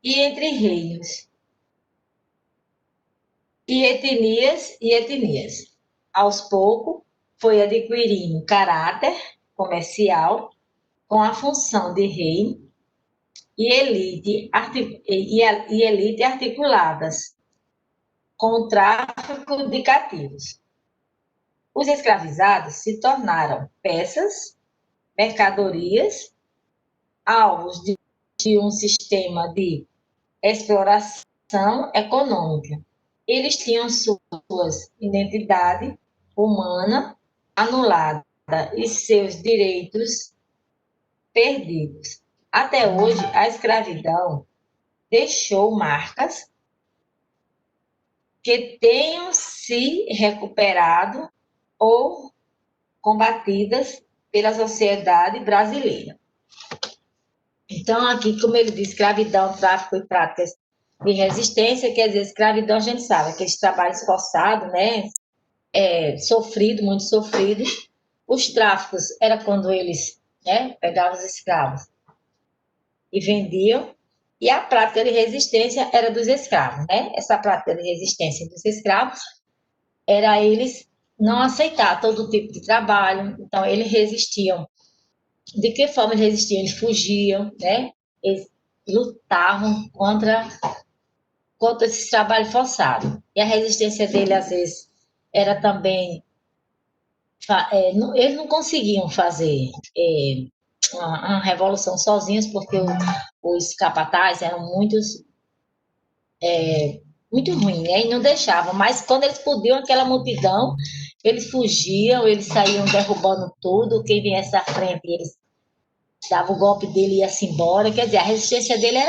e entre reinos, e etnias. Aos poucos, foi adquirindo caráter comercial com a função de reino e elite articuladas com o tráfico de cativos. Os escravizados se tornaram peças, mercadorias, alvos de um sistema de exploração econômica. Eles tinham suas identidade humana anulada e seus direitos perdidos. Até hoje, a escravidão deixou marcas que tenham se recuperado ou combatidas pela sociedade brasileira. Então, aqui, como ele diz, escravidão, tráfico e práticas de resistência, quer dizer, escravidão, a gente sabe, aqueles trabalhos forçados, né? Sofrido, muito sofrido. Os tráficos era quando eles, né, pegavam os escravos e vendiam, e a prática de resistência era dos escravos, né? Essa prática de resistência dos escravos era eles não aceitar todo tipo de trabalho, então eles resistiam. De que forma eles resistiam? Eles fugiam, né? Eles lutavam contra esse trabalho forçado. E a resistência dele, às vezes, era também. Eles não conseguiam fazer uma revolução sozinhos, porque os capatazes eram muito ruins, né? E não deixavam. Mas quando eles podiam, aquela multidão, eles fugiam, eles saíam derrubando tudo. Quem viesse à frente, eles davam o golpe dele e ia-se embora. Quer dizer, a resistência dele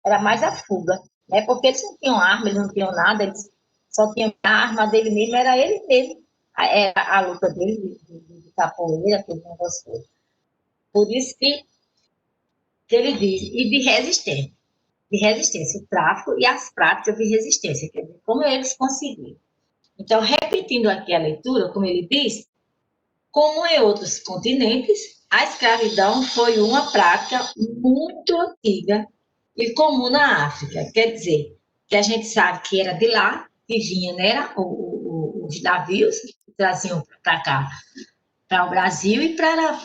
era mais a fuga, né? Porque eles não tinham arma, eles não tinham nada, eles só tinham a arma dele mesmo, era ele mesmo. A luta dele de capoeira, aquele negócio todo. Por isso que ele diz, e de resistência, o tráfico e as práticas de resistência, quer dizer, como eles conseguiram. Então, repetindo aqui a leitura, como ele diz, como em outros continentes, a escravidão foi uma prática muito antiga e comum na África. Quer dizer, que a gente sabe que era de lá que vinha, né, os navios que traziam para cá, para o Brasil e para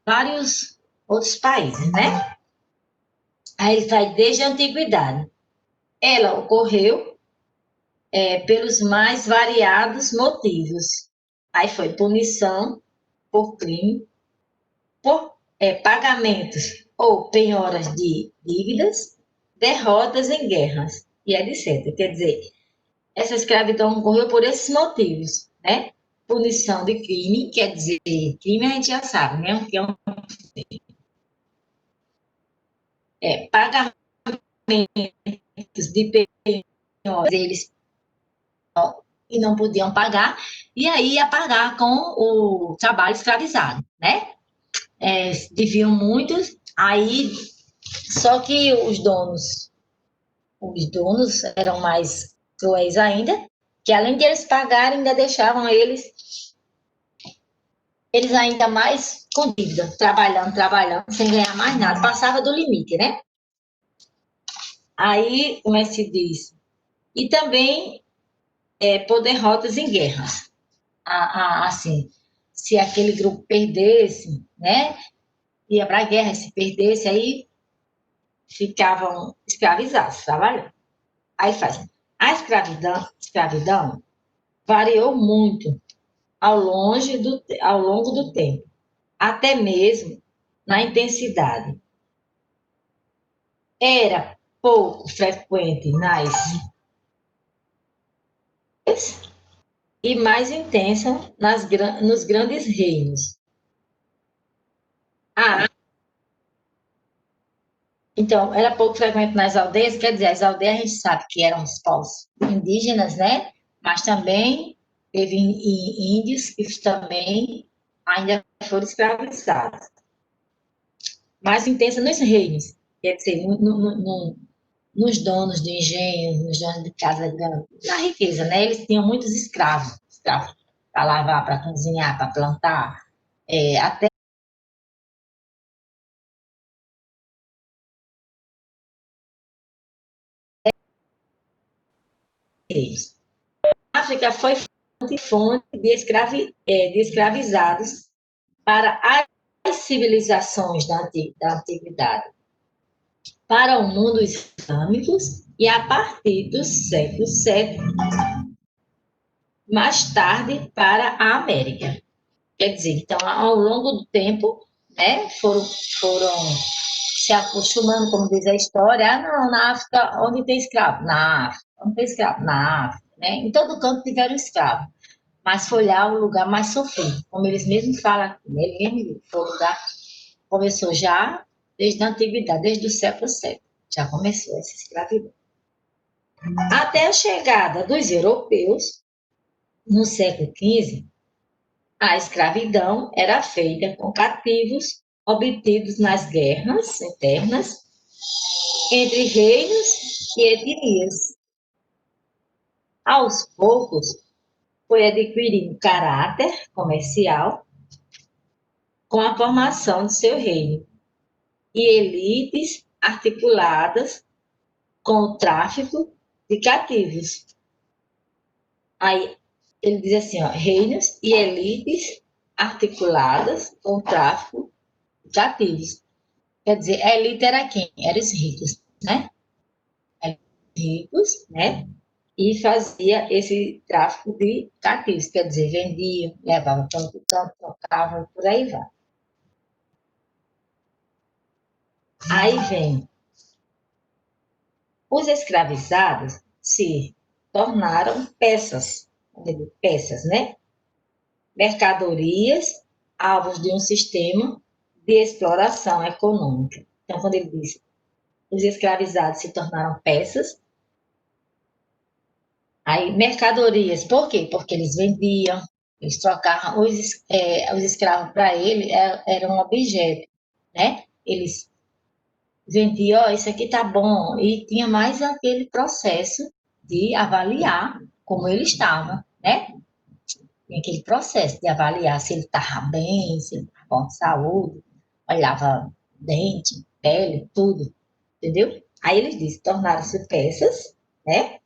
vários outros países, né? Aí ele vai desde a antiguidade. Ela ocorreu pelos mais variados motivos. Aí foi punição por crime, por pagamentos ou penhoras de dívidas, derrotas em guerras e etc. Quer dizer, essa escravidão ocorreu por esses motivos, né? Punição de crime, quer dizer, crime a gente já sabe, né? Que é pagamentos de penhoras, eles e não podiam pagar, e aí ia pagar com o trabalho escravizado, né? Deviam muitos, aí só que os donos eram mais cruéis ainda, que além de eles pagarem, ainda deixavam eles ainda mais com dívida, trabalhando, sem ganhar mais nada, passava do limite, né? Aí, como é que se diz? E também por derrotas em guerras. Assim, se aquele grupo perdesse, né? Ia para a guerra, se perdesse, aí ficavam escravizados, trabalhando. Aí faz. A escravidão variou muito ao longo do tempo, até mesmo na intensidade. Era pouco frequente e mais intensa nos grandes reinos. Ah, então, era pouco frequente nas aldeias, quer dizer, as aldeias a gente sabe que eram os povos indígenas, né? Mas também teve índios que também ainda foram escravizados. Mais intensa nos reinos, quer dizer, nos donos de engenhos, nos donos de casa grande, na riqueza, né? Eles tinham muitos escravos para lavar, para cozinhar, para plantar, até A África foi fonte de escravizados para as civilizações da antiguidade, para o mundo islâmico e a partir do século VII, mais tarde para a América. Quer dizer, então, ao longo do tempo, né, foram se acostumando, como diz a história, não, na África, onde tem escravo? Na África. Onde tem escravo? Na África. Né? Em todo canto tiveram escravo, mas foi lá o lugar mais sofrido, como eles mesmos falam aqui, né? Foi o lugar que começou já desde a antiguidade, desde o século VII, já começou essa escravidão. Até a chegada dos europeus, no século XV, a escravidão era feita com cativos obtidos nas guerras internas entre reinos e etnias. Aos poucos, foi adquirindo caráter comercial com a formação de seu reino e elites articuladas com o tráfico de cativos. Aí ele diz assim, ó, reinos e elites articuladas com o tráfico de cativos. Quer dizer, a elite era quem? Eram os ricos, né? Ricos, né? E fazia esse tráfico de cativos, quer dizer, vendiam, levavam tanto, trocavam, por aí vai. Aí vem, os escravizados se tornaram peças, né? Mercadorias, alvos de um sistema de exploração econômica. Então, quando ele diz os escravizados se tornaram peças, aí mercadorias, por quê? Porque eles vendiam, eles trocavam, os escravos para ele era um objeto, né? Eles vendiam, ó, isso aqui tá bom, e tinha mais aquele processo de avaliar como ele estava, né? Tinha aquele processo de avaliar se ele estava bem, se ele estava bom de saúde, olhava dente, pele, tudo, entendeu? Aí eles dizem, tornaram-se peças, né?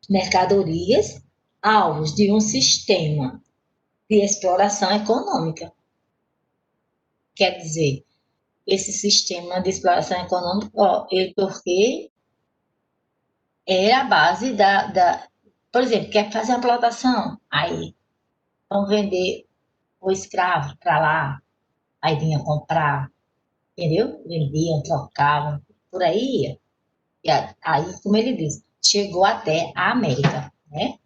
Mercadorias, alvos de um sistema de exploração econômica. Quer dizer, esse sistema de exploração econômica, ó, porque era a base por exemplo, quer fazer uma plantação, aí vão vender o escravo para lá, aí vinha comprar, entendeu? Vendiam, trocavam, por aí ia. E aí, como ele diz, chegou até a América, né?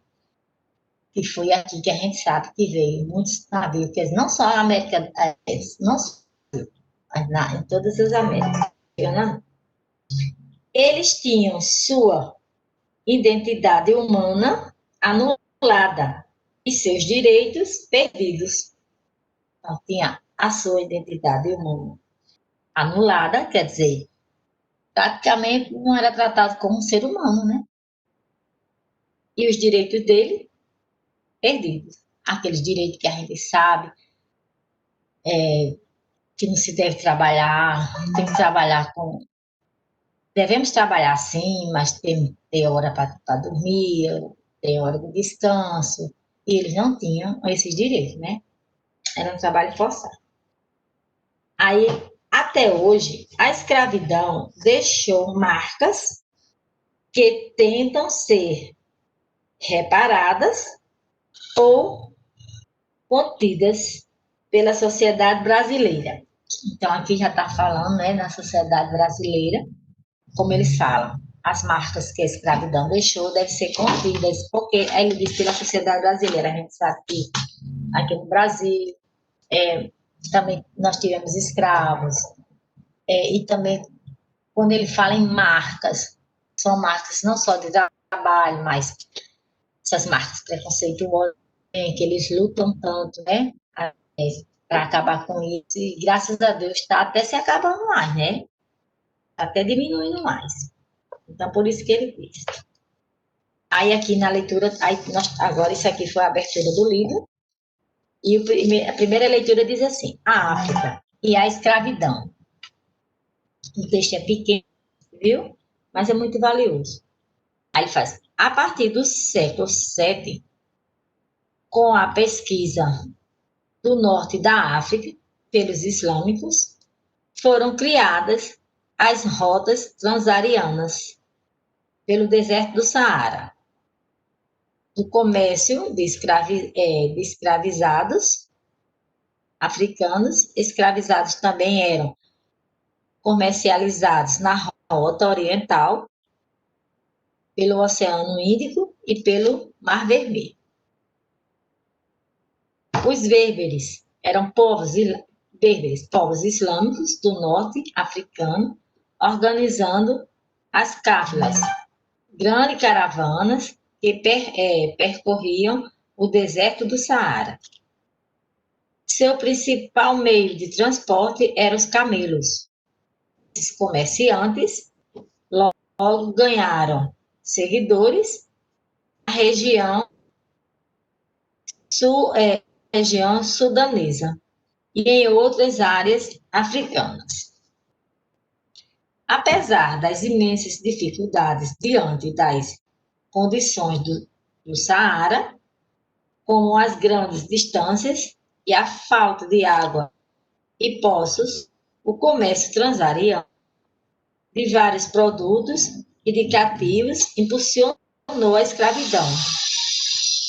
Que foi aqui que a gente sabe que veio muitos navios, que não só a América, não só, mas em todas as Américas. Eles tinham sua identidade humana anulada e seus direitos perdidos. Então, tinha a sua identidade humana anulada, quer dizer, praticamente não era tratado como um ser humano, né? E os direitos dele perdidos. Aqueles direitos que a gente sabe, que não se deve trabalhar, tem que trabalhar com. Devemos trabalhar sim, mas tem hora para dormir, tem hora de descanso. E eles não tinham esses direitos, né? Era um trabalho forçado. Aí, até hoje, a escravidão deixou marcas que tentam ser reparadas ou contidas pela sociedade brasileira. Então, aqui já está falando, né, na sociedade brasileira, como eles falam, as marcas que a escravidão deixou devem ser contidas, porque ele diz pela sociedade brasileira, a gente sabe que aqui no Brasil também nós tivemos escravos, e também quando ele fala em marcas, são marcas não só de trabalho, mas essas marcas preconceituosas, que eles lutam tanto, né, para acabar com isso, e graças a Deus está até se acabando mais, né? Está até diminuindo mais. Então, por isso que ele diz. Aí, aqui na leitura, agora isso aqui foi a abertura do livro, e a primeira leitura diz assim: a África e a escravidão. O texto é pequeno, viu? Mas é muito valioso. Aí ele faz: A partir do século VII, com a pesquisa do norte da África pelos islâmicos, foram criadas as rotas transarianas pelo deserto do Saara, do comércio de escravizados africanos. Escravizados também eram comercializados na rota oriental, pelo Oceano Índico e pelo Mar Vermelho. Os berberes eram povos islâmicos do norte africano, organizando as cáfilas, grandes caravanas que percorriam o deserto do Saara. Seu principal meio de transporte eram os camelos. Esses comerciantes logo ganharam seguidores na região sudanesa e em outras áreas africanas. Apesar das imensas dificuldades diante das condições do Saara, como as grandes distâncias e a falta de água e poços, o comércio transariano de vários produtos e de cativos impulsionou a escravidão.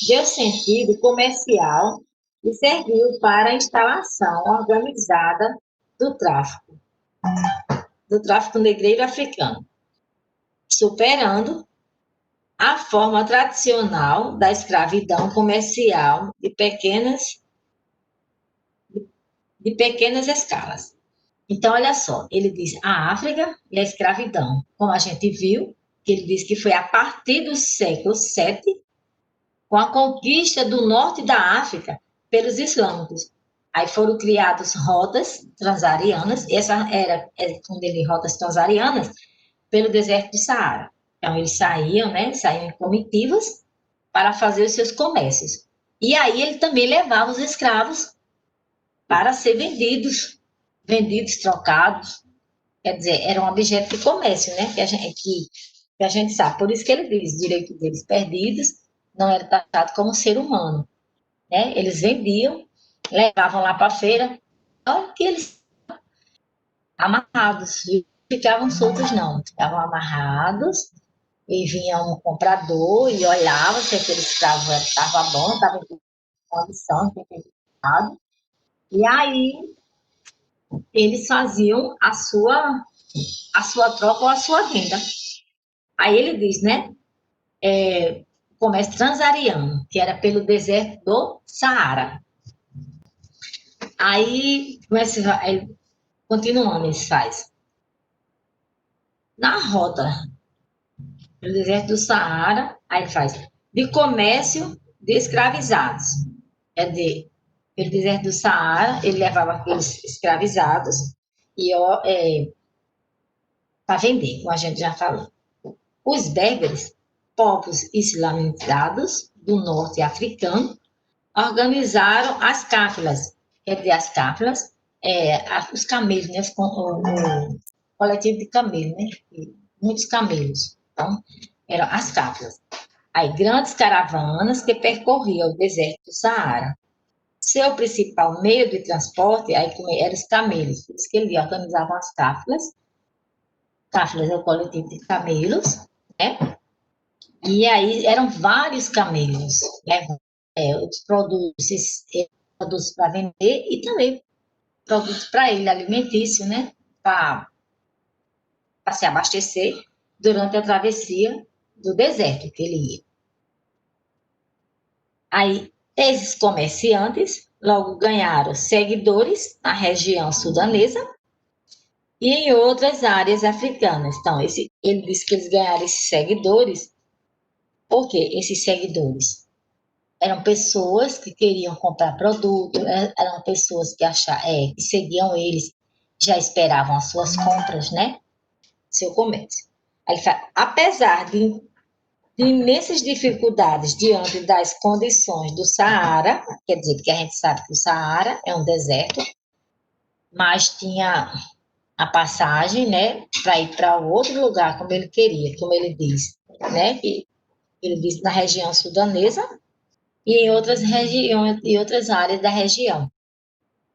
Deu sentido comercial e serviu para a instalação organizada do tráfico negreiro africano, superando a forma tradicional da escravidão comercial de pequenas escalas. Então, olha só, ele diz a África e a escravidão, como a gente viu, que ele diz que foi a partir do século VII, com a conquista do norte da África pelos islâmicos. Aí foram criadas rotas transarianas, essa era quando ele rotas transarianas, pelo deserto do Saara. Então, eles saíam, né, saíam em comitivas para fazer os seus comércios. E aí ele também levava os escravos para ser vendidos, trocados. Quer dizer, era um objeto de comércio, né, que a gente sabe. Por isso que ele diz, direito deles perdidos, não era tratado como ser humano. Né? Eles vendiam, levavam lá para a feira, olha que eles amarrados, e ficavam soltos não, ficavam amarrados, e vinha um comprador e olhava se aquele escravo estava bom, estava em condição, e aí eles faziam a sua troca ou a sua venda. Aí ele diz, né, comércio transariano, que era pelo deserto do Saara. Aí, continuando, eles faz. Na rota do deserto do Saara, aí faz de comércio de escravizados. Pelo deserto do Saara, ele levava aqueles escravizados para vender, como a gente já falou. Os berberes, povos islamizados do norte africano, organizaram as cáfilas. Quer dizer, as cáfilas, os camelos, né? O coletivo de camelos, né? Muitos camelos. Então, eram as cáfilas. Aí, grandes caravanas que percorriam o deserto do Saara. Seu principal meio de transporte eram os camelos, por isso que eles organizavam as cáfilas. Cáfilas é o coletivo de camelos, né? E aí eram vários camelos, né? Os produtos para vender e também produtos para ele, alimentício, né? Para se abastecer durante a travessia do deserto que ele ia. Aí, esses comerciantes logo ganharam seguidores na região sudanesa e em outras áreas africanas. Então, ele disse que eles ganharam esses seguidores, porque esses seguidores eram pessoas que queriam comprar produto, eram pessoas que seguiam eles, já esperavam as suas compras, né? Seu comércio. Aí ele fala, apesar de imensas dificuldades diante das condições do Saara, quer dizer, porque a gente sabe que o Saara é um deserto, mas tinha a passagem, né, para ir para outro lugar, como ele queria, como ele diz, né, que ele diz na região sudanesa e em outras regiões e outras áreas da região.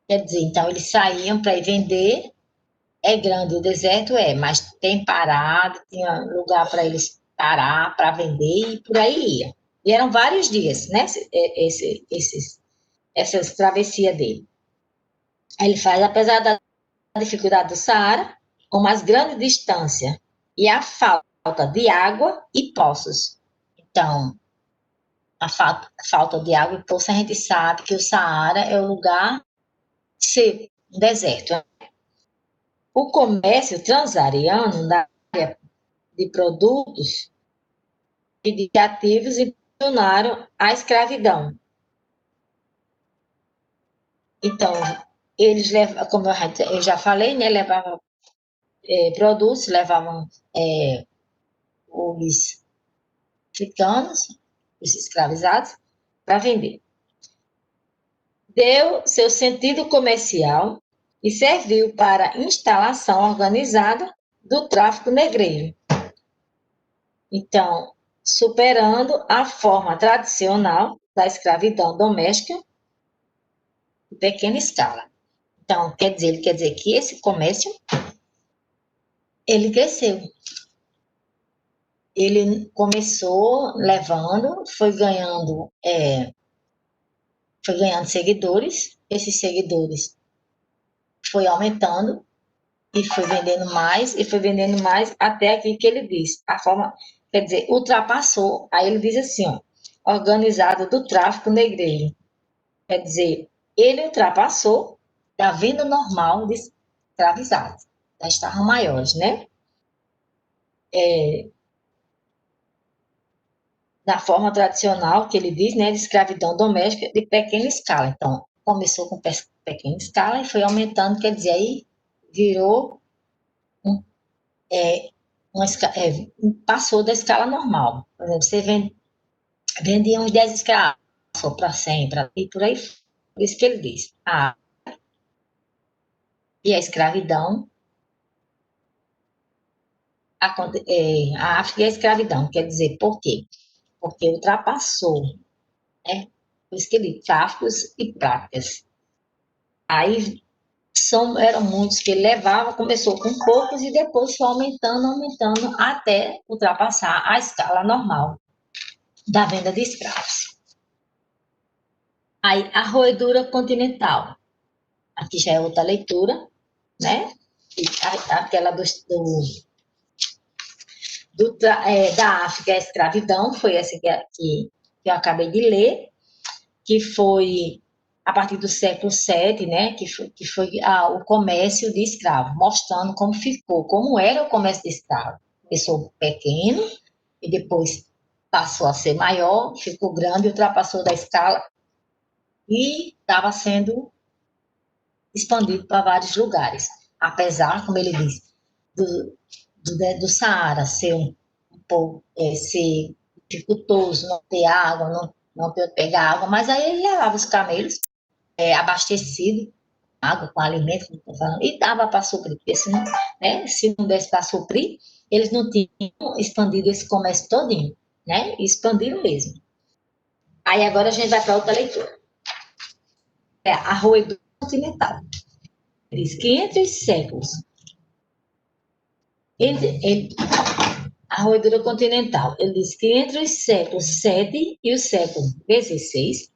Quer dizer, então eles saíam para ir vender. É grande o deserto, mas tem parado, tinha lugar para eles parar, para vender e por aí ia. E eram vários dias, né? Essas travessias dele. Aí ele faz, apesar da dificuldade do Saara, com mais grande distância e a falta de água e poços. Então, a falta de água e poços, a gente sabe que o Saara é o lugar seco, um deserto. O comércio transariano da área de produtos e de ativos impulsionaram a escravidão. Então, eles levam, como eu já falei, né, levavam produtos, levavam os africanos, os escravizados, para vender. Deu seu sentido comercial e serviu para a instalação organizada do tráfico negreiro. Então, superando a forma tradicional da escravidão doméstica em pequena escala. Então, ele quer dizer que esse comércio, ele cresceu. Ele começou levando, foi ganhando seguidores, esses seguidores foi aumentando e foi vendendo mais até aqui que ele diz. A forma, quer dizer, ultrapassou. Aí ele diz assim, ó, organizado do tráfico negreiro. Quer dizer, ele ultrapassou da venda normal de escravizados, já estavam maiores, né? Da forma tradicional, que ele diz, né, de escravidão doméstica de pequena escala. Então, começou com pequena escala e foi aumentando, quer dizer, aí virou, um, é, passou da escala normal. Por exemplo, você vendia uns 10 escravos, passou para 100, e por aí. Por isso que ele diz. E a escravidão, a África e a escravidão, quer dizer, por quê? Porque ultrapassou, né? Por isso que ele diz, tráficos e práticas. Aí eram muitos que ele levava, começou com poucos e depois foi aumentando, até ultrapassar a escala normal da venda de escravos. Aí, a roedura continental. Aqui já é outra leitura, né? Aquela da África, a escravidão, foi essa que eu acabei de ler, que foi a partir do século VII, né, que foi o comércio de escravos, mostrando como era o comércio de escravos. Começou pequeno e depois passou a ser maior, ficou grande, ultrapassou da escala e estava sendo expandido para vários lugares. Apesar, como ele diz, do Saara ser um pouco ser dificultoso, não ter água, não ter pegar água, mas aí ele levava os camelos abastecido, água, com alimento, como estou falando, e dava para suprir, porque se não desse para suprir, eles não tinham expandido esse comércio todinho, né? Expandiram mesmo. Aí agora a gente vai para outra leitura. A roedora continental. Diz que entre os séculos, a roedora continental, ele diz que entre os séculos 7 e o século 16,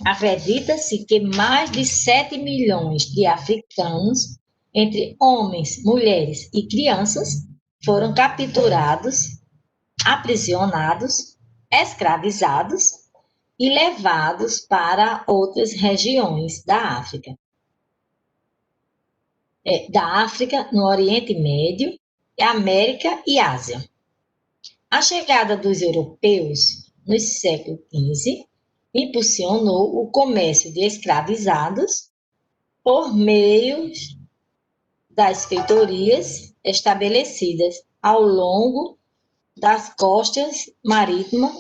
acredita-se que mais de 7 milhões de africanos, entre homens, mulheres e crianças, foram capturados, aprisionados, escravizados e levados para outras regiões da África, no Oriente Médio, América e Ásia. A chegada dos europeus no século XV impulsionou o comércio de escravizados por meio das feitorias estabelecidas ao longo das costas marítimas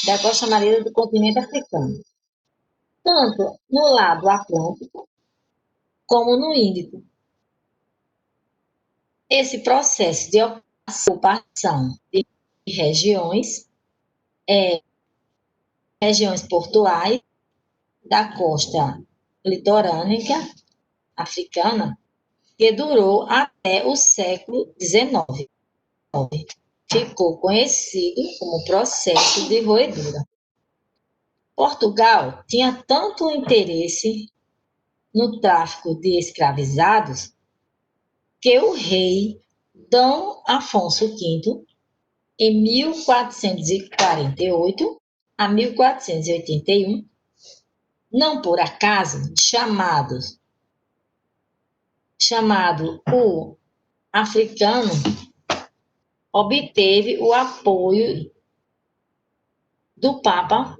da costa marítima do continente africano, tanto no lado Atlântico como no Índico. Esse processo de ocupação regiões, regiões portuárias da costa litorânea africana, que durou até o século XIX. Ficou conhecido como processo de roedura. Portugal tinha tanto interesse no tráfico de escravizados que o rei Dom Afonso V, em 1448 a 1481, não por acaso chamado o africano, obteve o apoio do Papa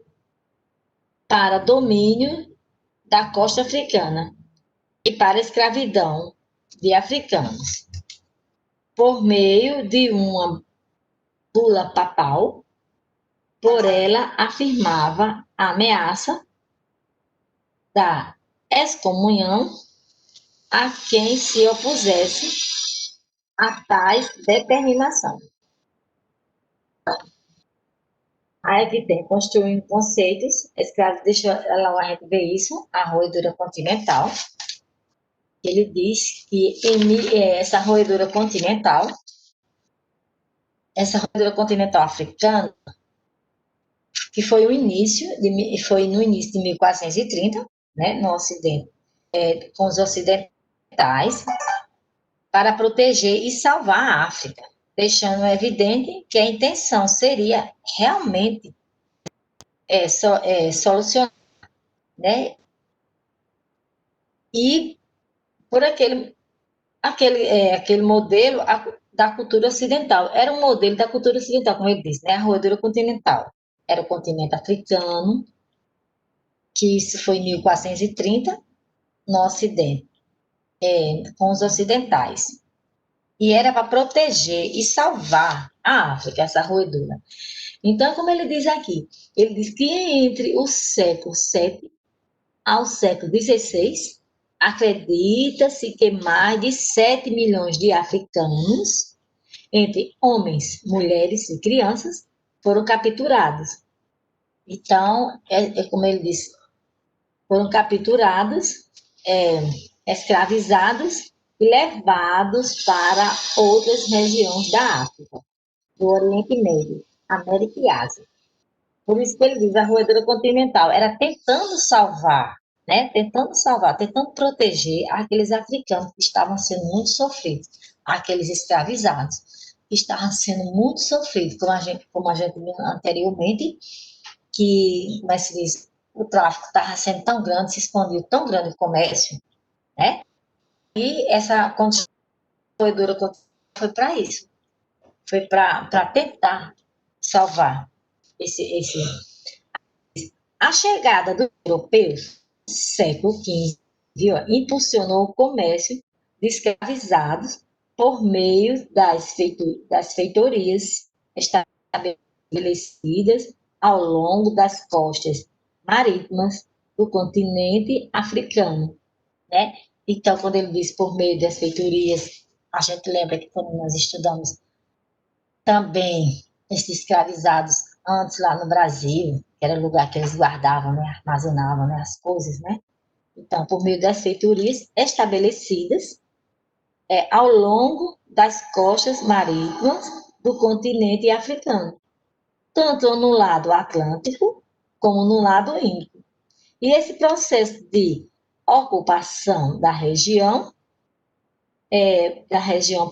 para domínio da costa africana e para a escravidão de africanos, por meio de uma bula papal. Por ela afirmava a ameaça da excomunhão a quem se opusesse a tais determinação. Aí aqui tem construindo conceitos, deixa lá a gente ver isso, a roedura continental. Ele diz que essa roedura continental africana, que foi no início de 1430, né, no Ocidente, com os ocidentais, para proteger e salvar a África, deixando evidente que a intenção seria realmente solucionar, né? E por aquele modelo da cultura ocidental. Era um modelo da cultura ocidental, como ele disse, né? A roedura continental. Era o continente africano, que isso foi em 1430, no Ocidente, com os ocidentais. E era para proteger e salvar a África, essa roedura. Então, como ele diz aqui, ele diz que entre o século VII ao século XVI, acredita-se que mais de 7 milhões de africanos, entre homens, mulheres e crianças, foram capturados. Então, como ele disse, foram capturados, escravizados e levados para outras regiões da África, do Oriente Médio, América e Ásia. Por isso que ele diz, a roedura continental era tentando salvar, né? Tentando proteger aqueles africanos que estavam sendo muito sofridos, aqueles escravizados que estavam sendo muito sofridos, como a gente viu anteriormente, que, como se diz, o tráfico estava sendo tão grande, se expandiu tão grande o comércio, né? E essa roedura foi para isso, foi para tentar salvar esse. A chegada dos europeus no século XV impulsionou o comércio de escravizados por meio das feitorias estabelecidas ao longo das costas marítimas do continente africano, né? Então, quando ele diz por meio das feitorias, a gente lembra que quando nós estudamos também esses escravizados antes lá no Brasil, que era o lugar que eles guardavam, né, armazenavam, né, as coisas, né? Então, por meio das feitorias estabelecidas ao longo das costas marítimas do continente africano, tanto no lado Atlântico como no lado Índico. E esse processo de ocupação da região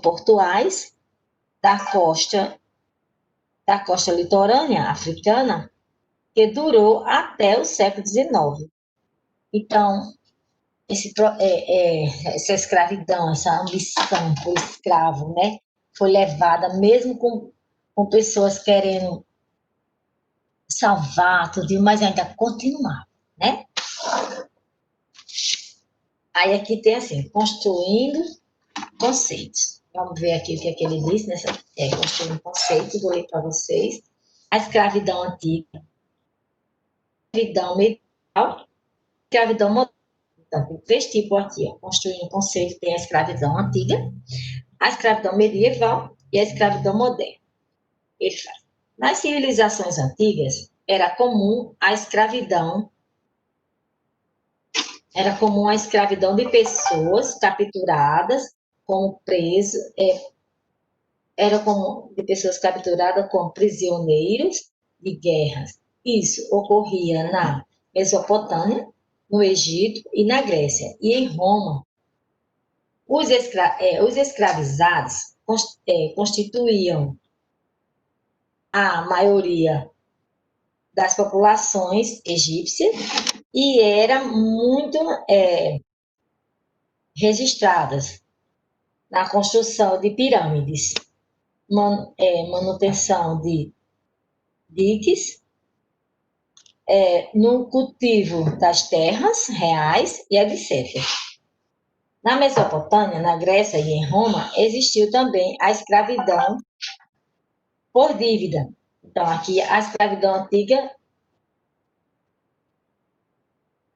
portuais, da costa litorânea africana, que durou até o século XIX. Então, essa escravidão, essa ambição por escravo, né, foi levada mesmo com pessoas querendo salvar tudo, mas ainda continuava, né? Aí aqui tem assim, construindo conceitos. Vamos ver aqui o que é que ele diz nessa construindo conceitos, vou ler para vocês. A escravidão antiga, a escravidão medieval, escravidão moderna. Então, tem 3 tipos aqui, ó. Construindo conceito, tem a escravidão antiga, a escravidão medieval e a escravidão moderna. Ele fala, Nas civilizações antigas, era comum a escravidão de pessoas capturadas como presos, era comum de pessoas capturadas como prisioneiros de guerras. Isso ocorria na Mesopotâmia, no Egito e na Grécia. E em Roma, os escravizados constituíam a maioria das populações egípcias e eram muito registradas na construção de pirâmides, manutenção de diques, no cultivo das terras reais e etc. Na Mesopotâmia, na Grécia e em Roma, existiu também a escravidão por dívida. Então, aqui, a escravidão antiga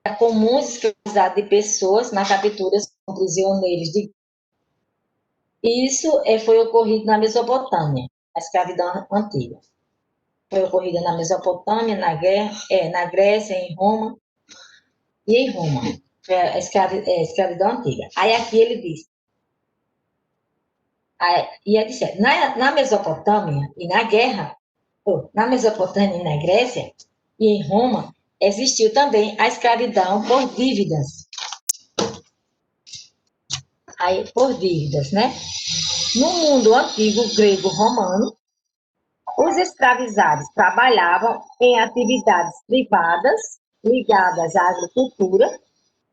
era comum escravizar de pessoas na captura como prisioneiros de. Isso foi ocorrido na Mesopotâmia, a escravidão antiga. Foi ocorrida na Mesopotâmia, na Grécia, em Roma e em Roma. Foi a escravidão antiga. Aí aqui ele diz, e ele disse, na Mesopotâmia e na Mesopotâmia e na Grécia e em Roma, existiu também a escravidão por dívidas. Aí, por dívidas, né? No mundo antigo grego-romano, os escravizados trabalhavam em atividades privadas ligadas à agricultura,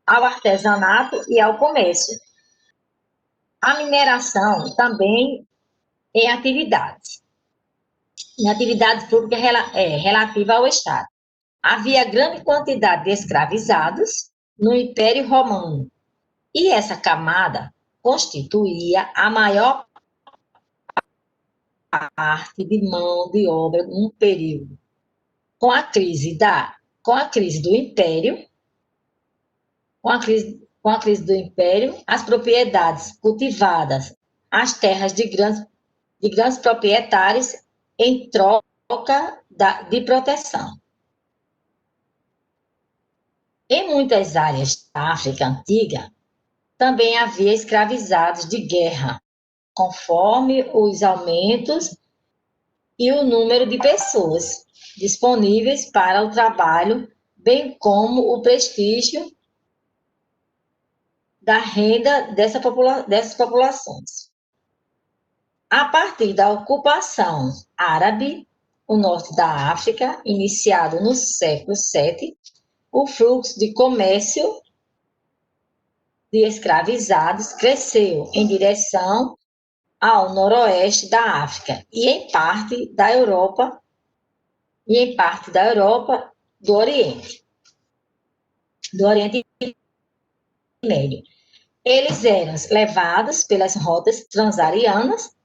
ao artesanato e ao comércio. A mineração também em atividades públicas relativas ao Estado. Havia grande quantidade de escravizados no Império Romano, e essa camada constituía a maior parte de mão de obra num período. Com a crise do Império, as propriedades cultivadas, as terras de grandes proprietários em troca de proteção. Em muitas áreas da África antiga, também havia escravizados de guerra, conforme os aumentos e o número de pessoas disponíveis para o trabalho, bem como o prestígio da renda dessas populações. A partir da ocupação árabe, o norte da África, iniciado no século VII, o fluxo de comércio de escravizados cresceu em direção ao noroeste da África e em parte da Europa do Oriente Médio. Eles eram levados pelas rotas transarianas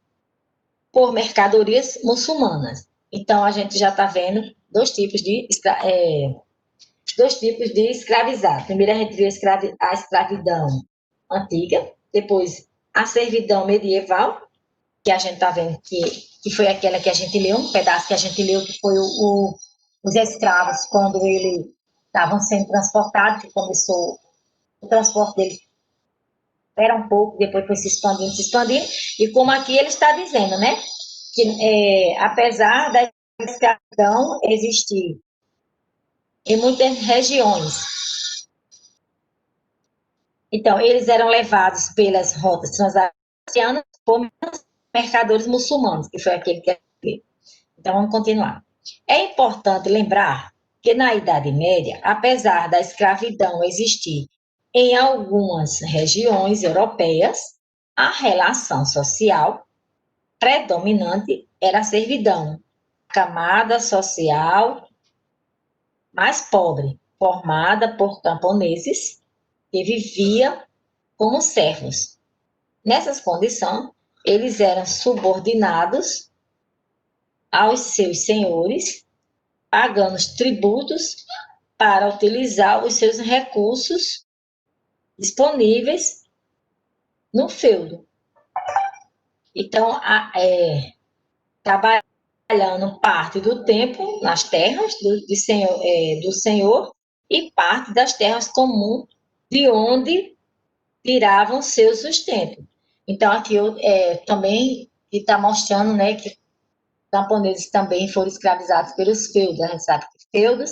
por mercadorias muçulmanas. Então, a gente já está vendo dois tipos de escravizado. Primeiro, a gente viu a escravidão antiga, depois a servidão medieval, que a gente está vendo que foi aquela que a gente leu, um pedaço que a gente leu, que foi os escravos, quando eles estavam sendo transportados, que começou o transporte deles era um pouco, depois foi se expandindo, e como aqui ele está dizendo, né, que apesar da escravidão existir em muitas regiões, então eles eram levados pelas rotas transatlânticas por mercadores muçulmanos, que foi aquele que... Então vamos continuar. É importante lembrar que na Idade Média, apesar da escravidão existir em algumas regiões europeias, a relação social predominante era a servidão, camada social mais pobre, formada por camponeses que viviam como servos. Nessas condições, eles eram subordinados aos seus senhores, pagando os tributos para utilizar os seus recursos disponíveis no feudo. Então, trabalhar trabalhando parte do tempo nas terras do Senhor e parte das terras comuns de onde tiravam seu sustento. Então, aqui também está mostrando, né, que camponeses também foram escravizados pelos feudos. A gente sabe que feudos,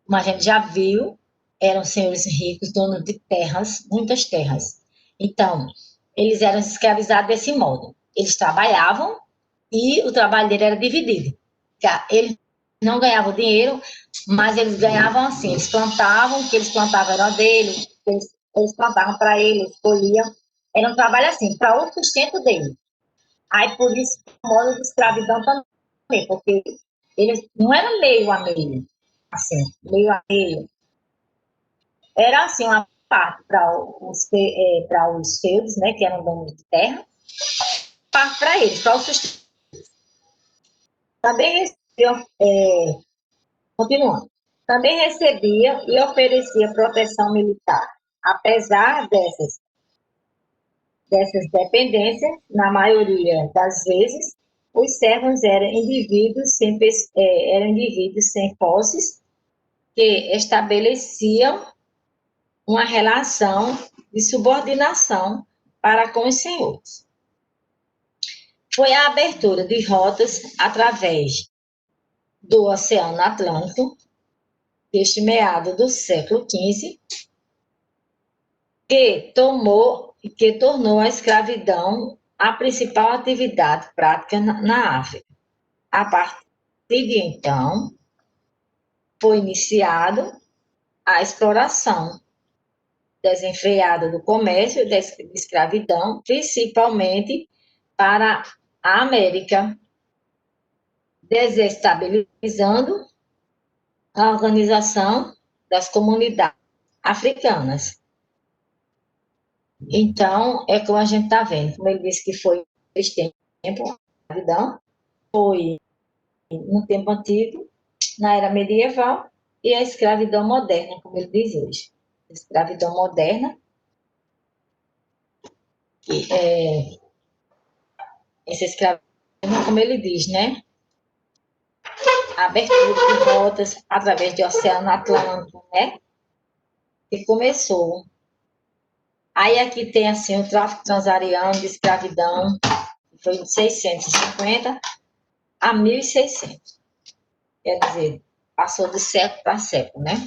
como a gente já viu, eram senhores ricos, donos de terras, muitas terras. Então, eles eram escravizados desse modo. Eles trabalhavam e o trabalho dele era dividido. Eles não ganhavam dinheiro, mas eles ganhavam assim, eles plantavam, o que eles plantavam era dele, eles plantavam para ele, eles colhiam. Era um trabalho assim, para o sustento dele. Aí, por isso, o modo de escravidão também, porque eles não era meio a meio, assim, meio a meio. Era assim, uma parte para os feudos, né, que eram donos de terra, parte para eles, para o sustento. Também recebiam, continuando, também recebia e oferecia proteção militar. Apesar dessas dependências, na maioria das vezes, os servos eram indivíduos sem posses que estabeleciam uma relação de subordinação para com os senhores. Foi a abertura de rotas através do Oceano Atlântico, deste meado do século XV, que tornou a escravidão a principal atividade prática na África. A partir de então, foi iniciada a exploração desenfreada do comércio e da escravidão, principalmente para a América, desestabilizando a organização das comunidades africanas. Então, é como a gente está vendo, como ele disse que foi esse tempo, a escravidão, foi no tempo antigo, na era medieval, e a escravidão moderna, como ele diz hoje. A escravidão moderna, essa escravidão, como ele diz, né? A abertura de rotas através do Oceano Atlântico, né? Que começou. Aí aqui tem assim o tráfico transariano de escravidão, que foi de 650 a 1600. Quer dizer, passou de século para século, né?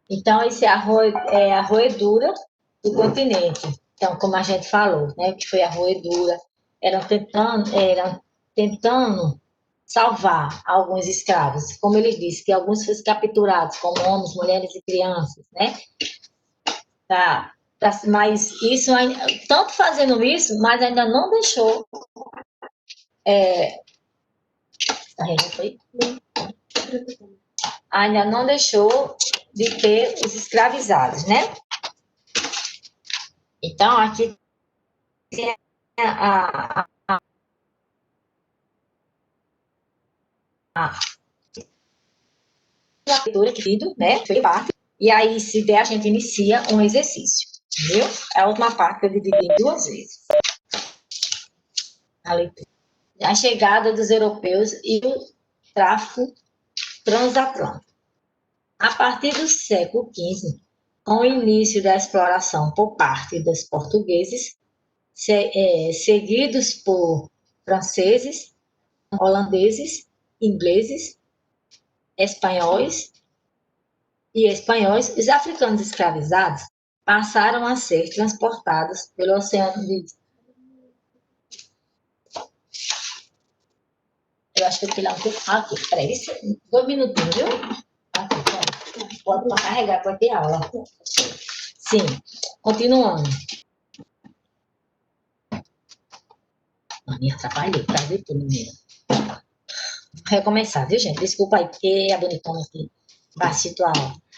Então, isso é a roedura do continente. Então, como a gente falou, né, que foi a roedura, eram tentando salvar alguns escravos. Como ele disse, que alguns foram capturados, como homens, mulheres e crianças, né? Mas isso, tanto fazendo isso, mas ainda não deixou. Ainda não deixou de ter os escravizados, né? Então, aqui tem a leitura que fiz, né? Foi parte. E aí, se der, a gente inicia um exercício, viu? A última parte eu dividi em duas vezes. A leitura. A chegada dos europeus e o tráfico transatlântico. A partir do século XV, com o início da exploração por parte dos portugueses, seguidos por franceses, holandeses, ingleses, espanhóis os africanos escravizados passaram a ser transportados pelo Oceano Índico. Eu acho que eu fui lá um pouco. Aqui, peraí, 2 minutinhos, viu? Aqui, pode carregar, pode ter aula. Sim, continuando. Me atrapalhei, tá? Vou recomeçar, viu, gente? Desculpa aí, porque a bonitona aqui vai situar.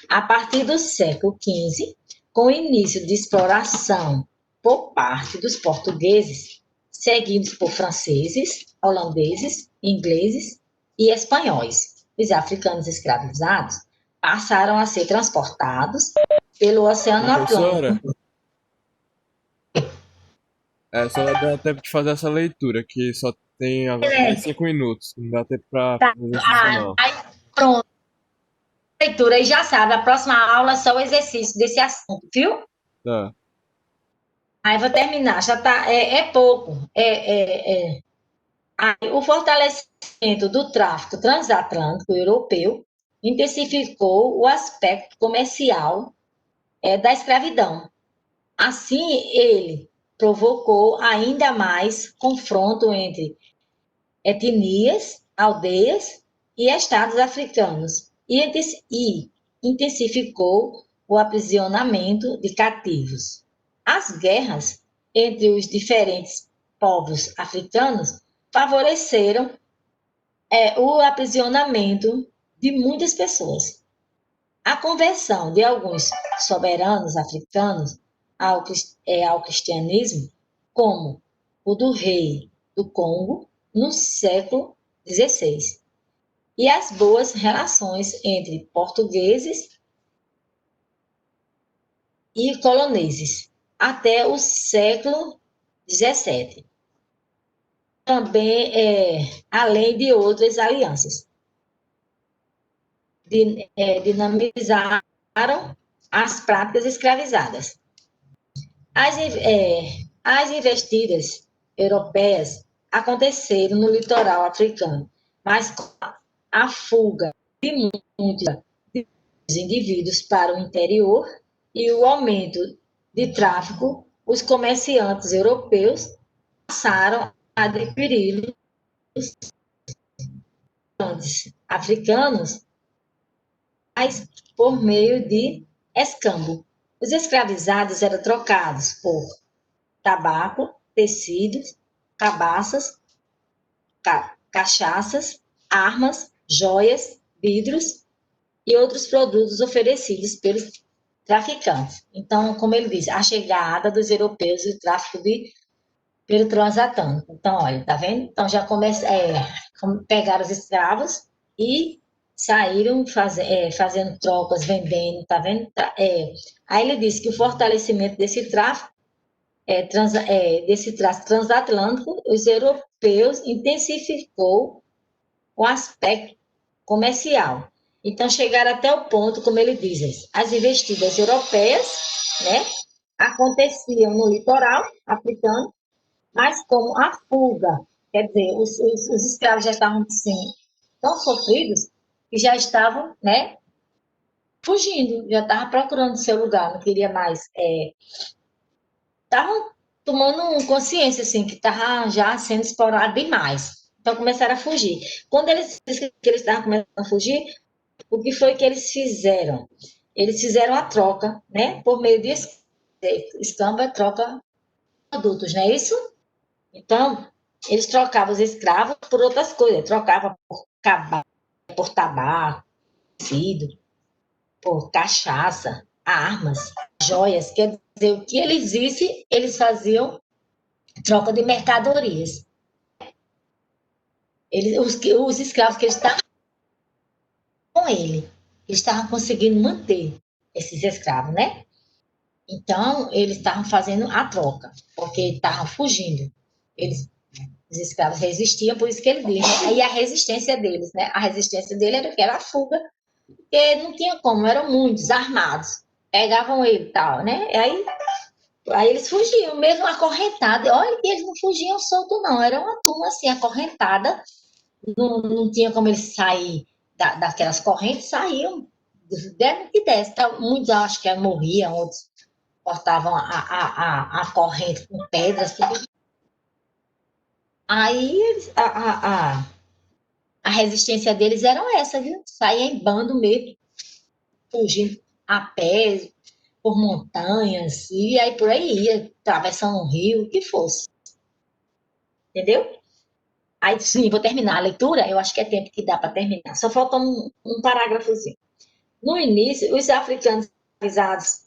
A partir do século XV, com o início de exploração por parte dos portugueses, seguidos por franceses, holandeses, ingleses e espanhóis, os africanos escravizados passaram a ser transportados pelo Oceano Atlântico. Só dá tempo de fazer essa leitura, que só tem mais Beleza. 5 minutos. Não dá tempo pra Tá. fazer exercício, não. Aí, pronto. Leitura, e já sabe, a próxima aula é só o exercício desse assunto, viu? Tá. Aí vou terminar, já tá, é pouco. Aí, o fortalecimento do tráfico transatlântico europeu intensificou o aspecto comercial da escravidão. Assim, ele provocou ainda mais confronto entre etnias, aldeias e estados africanos e intensificou o aprisionamento de cativos. As guerras entre os diferentes povos africanos favoreceram o aprisionamento de muitas pessoas. A conversão de alguns soberanos africanos ao cristianismo, como o do rei do Congo no século XVI, e as boas relações entre portugueses e coloneses até o século XVII, também além de outras alianças, dinamizaram as práticas escravizadas. As investidas europeias aconteceram no litoral africano, mas com a fuga de muitos indivíduos para o interior e o aumento de tráfico, os comerciantes europeus passaram a adquirir os africanos por meio de escambo. Os escravizados eram trocados por tabaco, tecidos, cabaças, cachaças, armas, joias, vidros e outros produtos oferecidos pelos traficantes. Então, como ele diz, a chegada dos europeus e o tráfico pelo transatlântico. Então, olha, tá vendo? Então já começa, pegaram os escravos e saíram fazendo trocas, vendendo, tá vendo? Aí ele disse que o fortalecimento desse tráfico desse traço transatlântico, os europeus intensificou o aspecto comercial. Então, chegaram até o ponto, como ele diz, as investidas europeias, né, aconteciam no litoral africano, mas como a fuga, quer dizer, os escravos já estavam assim, tão sofridos que já estavam, né, fugindo, já estavam procurando seu lugar, não queria mais estavam tomando consciência, assim, que estava já sendo explorado demais. Então começaram a fugir. Quando eles disseram que eles estavam começando a fugir, o que foi que eles fizeram? Eles fizeram a troca, né? Por meio de escambo, é troca de produtos, não é isso? Então, eles trocavam os escravos por outras coisas, trocavam por cabalo, por tabaco, tecido, por cachaça, armas, joias. Quer dizer, o que eles vissem, eles faziam troca de mercadorias. Os escravos que eles estavam com ele, eles estavam conseguindo manter esses escravos, né? Então, eles estavam fazendo a troca, porque estavam fugindo. Os escravos resistiam, por isso que ele diz, né? Aí a resistência deles, né? A resistência dele era a fuga, porque não tinha como, eram muitos armados. Pegavam ele e tal, né? Aí eles fugiam, mesmo acorrentados. Olha que eles não fugiam solto, não. Era uma turma assim, acorrentada. Não tinha como eles sair daquelas correntes, saíam, deram que desse. Tá? Muitos acho que morriam, outros cortavam a corrente com pedras. Tudo. Aí a resistência deles era essa, viu? Saía em bando mesmo, fugindo a pé, por montanhas, e aí por aí ia, atravessando um rio, o que fosse. Entendeu? Aí sim, vou terminar a leitura, eu acho que é tempo que dá para terminar. Só falta um parágrafozinho. No início, os africanos escravizados